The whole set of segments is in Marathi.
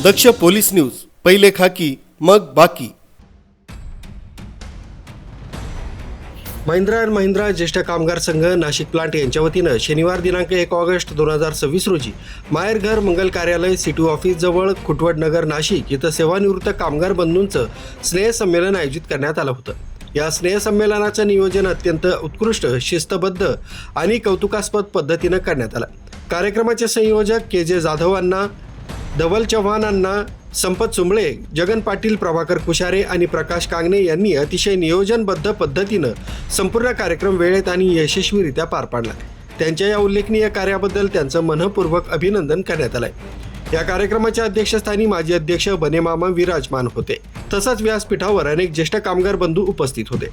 दक्ष पोलीस न्यूज, पहिले खाकी मग बाकी। महिंद्रा अँड महिंद्रा ज्येष्ठ कामगार संघ नाशिक प्लांट यांच्या वतीनं शनिवार दिनांक 1 ऑगस्ट 2026 रोजी माहेरघर मंगल कार्यालय सिटी ऑफिस जवळ खुटवड नगर नाशिक इथं सेवानिवृत्त कामगार बंधूंचं स्नेहसंमेलन आयोजित करण्यात आलं होतं। या स्नेहसंमेलनाचं नियोजन अत्यंत उत्कृष्ट, शिस्तबद्ध आणि कौतुकास्पद पद्धतीनं करण्यात आलं। कार्यक्रमाचे संयोजक के.जे. जाधव अण्णा, धवल चव्हाण अण्णा, संपत सुंबळे, जगन पाटील, प्रभाकर कुशारे आणि प्रकाश कांगणे यांनी अतिशय नियोजनबद्ध पद्धतीनं संपूर्ण कार्यक्रम वेळेत आणि यशस्वीरित्या पार पाडला। त्यांच्या या उल्लेखनीय कार्याबद्दल त्यांचं मनःपूर्वक अभिनंदन करण्यात आलंय। या कार्यक्रमाच्या अध्यक्षस्थानी माजी अध्यक्ष बनेमामा विराजमान होते। तसंच व्यासपीठावर अनेक ज्येष्ठ कामगार बंधू उपस्थित होते।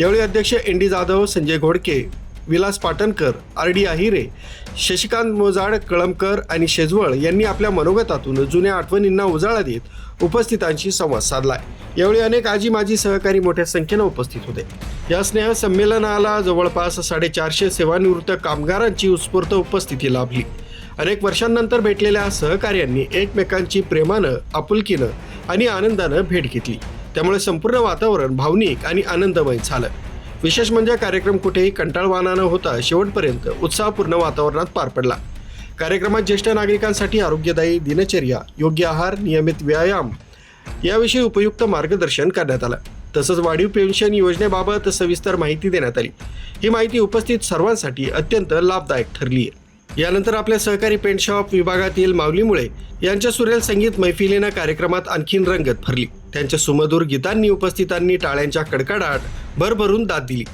यावेळी अध्यक्ष एन.डी. जाधव, संजय घोडके, विलास पाटणकर, आर.डी. आहिरे, शशिकांत मोजाड, कळमकर आणि शेजवळ यांनी आपल्या मनोगतातून जुन्या आठवणींना उजाळा देत उपस्थितांशी संवाद साधला। यावेळी अनेक आजी माजी सहकारी मोठ्या संख्येनं उपस्थित होते। या स्नेह संमेलनाला जवळपास 450 सेवानिवृत्त कामगारांची उत्स्फूर्त उपस्थिती लाभली। अनेक वर्षांनंतर भेटलेल्या सहकार्यांनी एकमेकांची प्रेमानं, आपुलकीनं आणि आनंदानं भेट घेतली। त्यामुळे संपूर्ण वातावरण भावनिक आणि आनंदमय झालं। विशेष म्हणजे कार्यक्रम कुठेही कंटाळवाणा न होता शेवटपर्यंत उत्साहपूर्ण वातावरणात पार पडला। कार्यक्रमात ज्येष्ठ नागरिकांसाठी आरोग्यदायी दिनचर्या, योग्य आहार, नियमित व्यायाम याविषयी उपयुक्त मार्गदर्शन करण्यात आलं। तसंच वाढीव पेन्शन योजनेबाबत सविस्तर माहिती देण्यात आली। ही माहिती उपस्थित सर्वांसाठी अत्यंत लाभदायक ठरली आहे। यानंतर आपल्या सहकारी पेंट शॉप विभागातील माऊली मुळे यांच्या सुरेल संगीत मैफिलीनं कार्यक्रमात आणखीन रंगत भरली। त्यांच्या सुमधुर गीतांनी उपस्थितांनी टाळ्यांच्या कडकडाट भरभरून दाद दिली।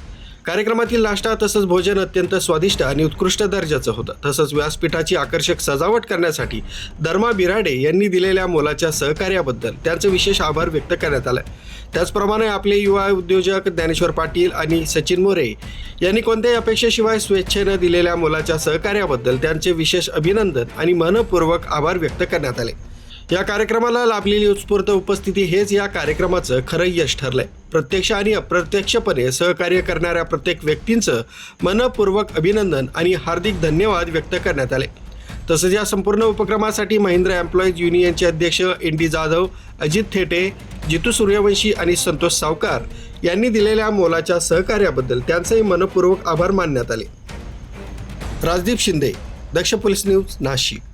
कार्यक्रमातील नाश्ता तसंच भोजन अत्यंत स्वादिष्ट आणि उत्कृष्ट दर्जाचं होतं। तसंच व्यासपीठाची आकर्षक सजावट करण्यासाठी धर्मा बिराडे यांनी दिलेल्या मोलाच्या सहकार्याबद्दल त्यांचं विशेष आभार व्यक्त करण्यात आलं। त्याचप्रमाणे आपले युवा उद्योजक ज्ञानेश्वर पाटील आणि सचिन मोरे यांनी कोणत्याही अपेक्षेशिवाय स्वेच्छेनं दिलेल्या मोलाच्या सहकार्याबद्दल त्यांचे विशेष अभिनंदन आणि मनपूर्वक आभार व्यक्त करण्यात आले। या कार्यक्रमाला लाभलेली उत्स्फूर्त उपस्थिती हेच या कार्यक्रमाचं खरं यश ठरलंय। प्रत्यक्ष आणि अप्रत्यक्षपणे सहकार्य करणाऱ्या प्रत्येक व्यक्तींचं मनपूर्वक अभिनंदन आणि हार्दिक धन्यवाद व्यक्त करण्यात आले। तसंच या संपूर्ण उपक्रमासाठी महिंद्रा एम्प्लॉईज युनियनचे अध्यक्ष एन.डी. जाधव, अजित थेटे, जितू सूर्यवंशी आणि संतोष सावकार यांनी दिलेल्या मोलाच्या सहकार्याबद्दल त्यांचेही मनपूर्वक आभार मानण्यात आले। राजदीप शिंदे, दक्ष पोलीस न्यूज, नाशिक।